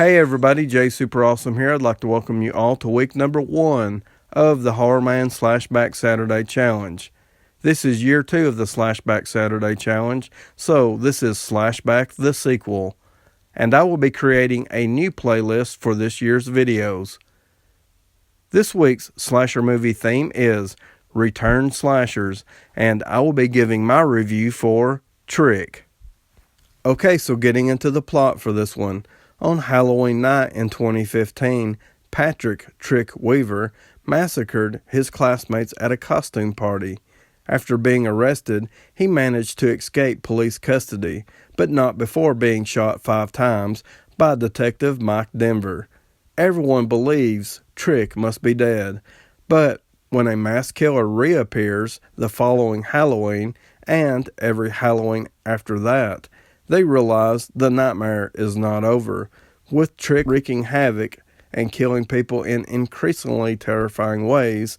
Hey everybody, Jay Super Awesome here. I'd like to welcome you all to week number 1 of the HORRORman's SlashBack Saturday Challenge. This is year 2 of the SlashBack Saturday Challenge, so this is SlashBack the sequel. And I will be creating a new playlist for this year's videos. This week's slasher movie theme is Return Slashers, and I will be giving my review for Trick. Okay, so getting into the plot for this one. On Halloween night in 2015, Patrick Trick Weaver massacred his classmates at a costume party. After being arrested, he managed to escape police custody, but not before being shot 5 times by Detective Mike Denver. Everyone believes Trick must be dead, but when a mass killer reappears the following Halloween and every Halloween after that, they realize the nightmare is not over, with Trick wreaking havoc and killing people in increasingly terrifying ways.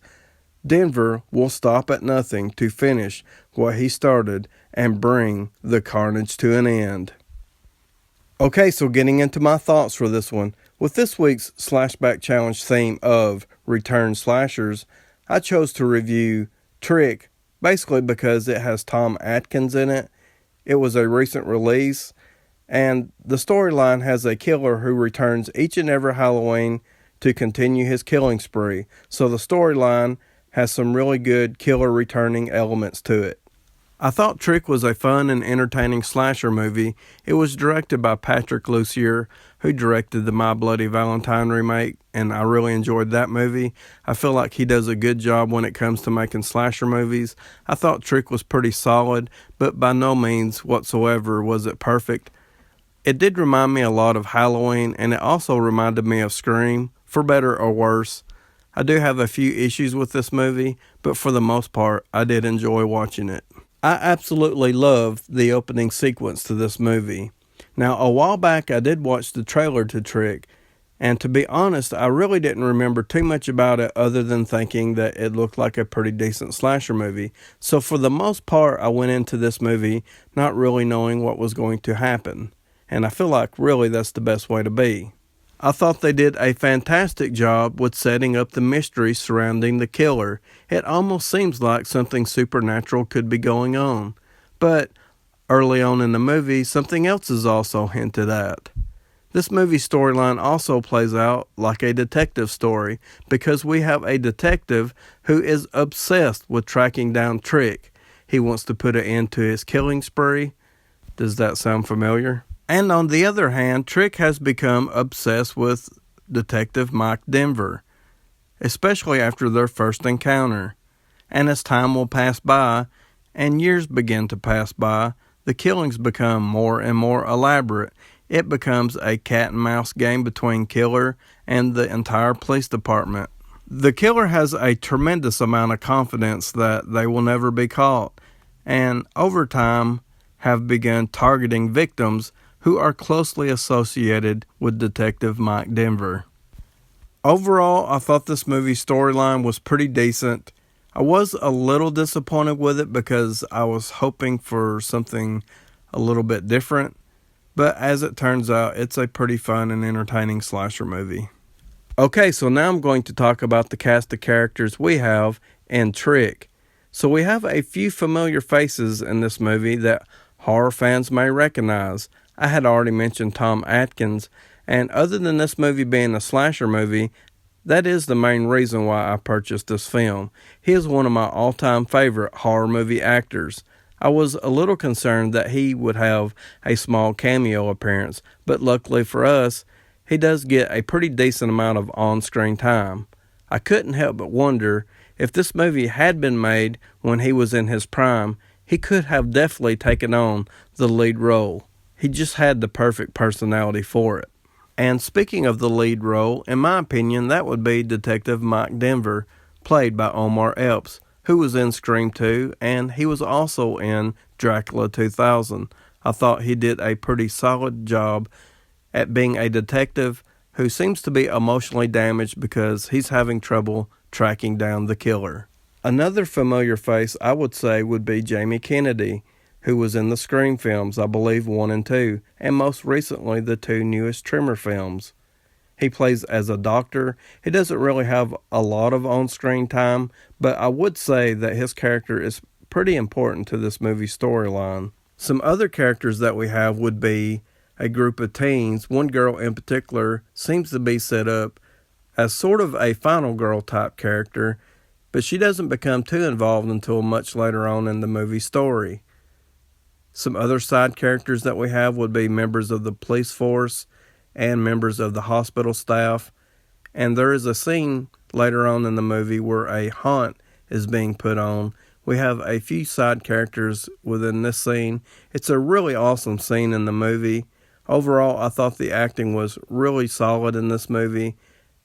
Denver will stop at nothing to finish what he started and bring the carnage to an end. Okay, so getting into my thoughts for this one. With this week's SlashBack Challenge theme of Return Slashers, I chose to review Trick basically because it has Tom Atkins in it. It was a recent release, and the storyline has a killer who returns each and every Halloween to continue his killing spree. So the storyline has some really good killer returning elements to it. I thought Trick was a fun and entertaining slasher movie. It was directed by Patrick Lussier, who directed the My Bloody Valentine remake, and I really enjoyed that movie. I feel like he does a good job when it comes to making slasher movies. I thought Trick was pretty solid, but by no means whatsoever was it perfect. It did remind me a lot of Halloween, and it also reminded me of Scream, for better or worse. I do have a few issues with this movie, but for the most part, I did enjoy watching it. I absolutely love the opening sequence to this movie. Now, a while back, I did watch the trailer to Trick, and to be honest, I really didn't remember too much about it other than thinking that it looked like a pretty decent slasher movie. So for the most part, I went into this movie not really knowing what was going to happen, and I feel like really that's the best way to be. I thought they did a fantastic job with setting up the mystery surrounding the killer. It almost seems like something supernatural could be going on. But early on in the movie, something else is also hinted at. This movie storyline also plays out like a detective story because we have a detective who is obsessed with tracking down Trick. He wants to put an end to his killing spree. Does that sound familiar? And on the other hand, Trick has become obsessed with Detective Mike Denver, especially after their first encounter. And as time will pass by, and years begin to pass by, the killings become more and more elaborate. It becomes a cat and mouse game between killer and the entire police department. The killer has a tremendous amount of confidence that they will never be caught, and over time have begun targeting victims who are closely associated with Detective Mike Denver. Overall, I thought this movie's storyline was pretty decent. I was a little disappointed with it because I was hoping for something a little bit different, but as it turns out, it's a pretty fun and entertaining slasher movie. Okay, so now I'm going to talk about the cast of characters we have in Trick. So we have a few familiar faces in this movie that horror fans may recognize. I had already mentioned Tom Atkins, and other than this movie being a slasher movie, that is the main reason why I purchased this film. He is one of my all-time favorite horror movie actors. I was a little concerned that he would have a small cameo appearance, but luckily for us, he does get a pretty decent amount of on-screen time. I couldn't help but wonder if this movie had been made when he was in his prime, he could have definitely taken on the lead role. He just had the perfect personality for it. And speaking of the lead role, in my opinion, that would be Detective Mike Denver, played by Omar Epps, who was in Scream 2, and he was also in Dracula 2000. I thought he did a pretty solid job at being a detective who seems to be emotionally damaged because he's having trouble tracking down the killer. Another familiar face I would say would be Jamie Kennedy. who was in the Scream films, I believe 1 and 2, and most recently the 2 newest Tremor films. He plays as a doctor. He doesn't really have a lot of on-screen time, but I would say that his character is pretty important to this movie storyline. Some other characters that we have would be a group of teens. One girl in particular seems to be set up as sort of a final girl type character, but she doesn't become too involved until much later on in the movie story. Some other side characters that we have would be members of the police force and members of the hospital staff, and there is a scene later on in the movie where a haunt is being put on. We have a few side characters within this scene. It's a really awesome scene in the movie. Overall, I thought the acting was really solid in this movie,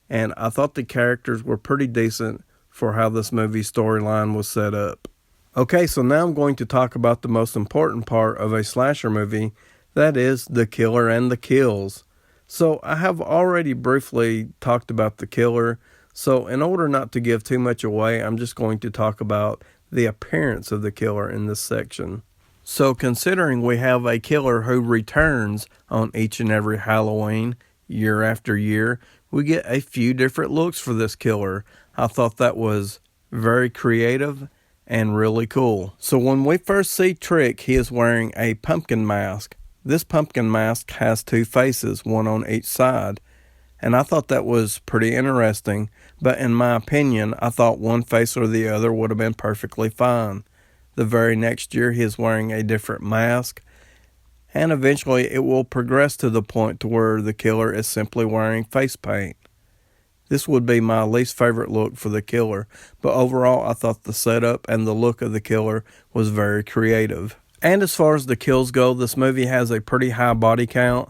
and I thought the characters were pretty decent for how this movie storyline was set up. Okay, so now I'm going to talk about the most important part of a slasher movie, that is the killer and the kills. So I have already briefly talked about the killer, so in order not to give too much away, I'm just going to talk about the appearance of the killer in this section. So considering we have a killer who returns on each and every Halloween, year after year, we get a few different looks for this killer. I thought that was very creative and really cool. So when we first see Trick, he is wearing a pumpkin mask. This pumpkin mask has 2 faces, one on each side, and I thought that was pretty interesting, but in my opinion, I thought one face or the other would have been perfectly fine. The very next year, he is wearing a different mask, and eventually it will progress to the point to where the killer is simply wearing face paint. This would be my least favorite look for the killer, but overall I thought the setup and the look of the killer was very creative. And as far as the kills go, this movie has a pretty high body count.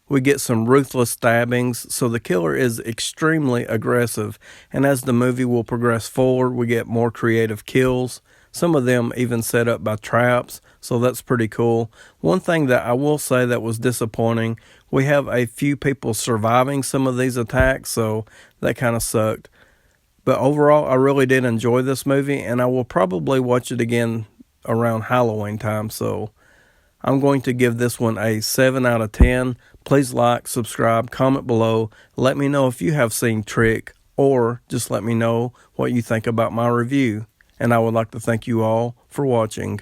We get some ruthless stabbings, so the killer is extremely aggressive, and as the movie will progress forward, we get more creative kills. Some of them even set up by traps, so that's pretty cool. One thing that I will say that was disappointing, we have a few people surviving some of these attacks, so that kind of sucked. But overall, I really did enjoy this movie, and I will probably watch it again around Halloween time, so I'm going to give this one a 7 out of 10. Please like, subscribe, comment below. Let me know if you have seen Trick, or just let me know what you think about my review. And I would like to thank you all for watching.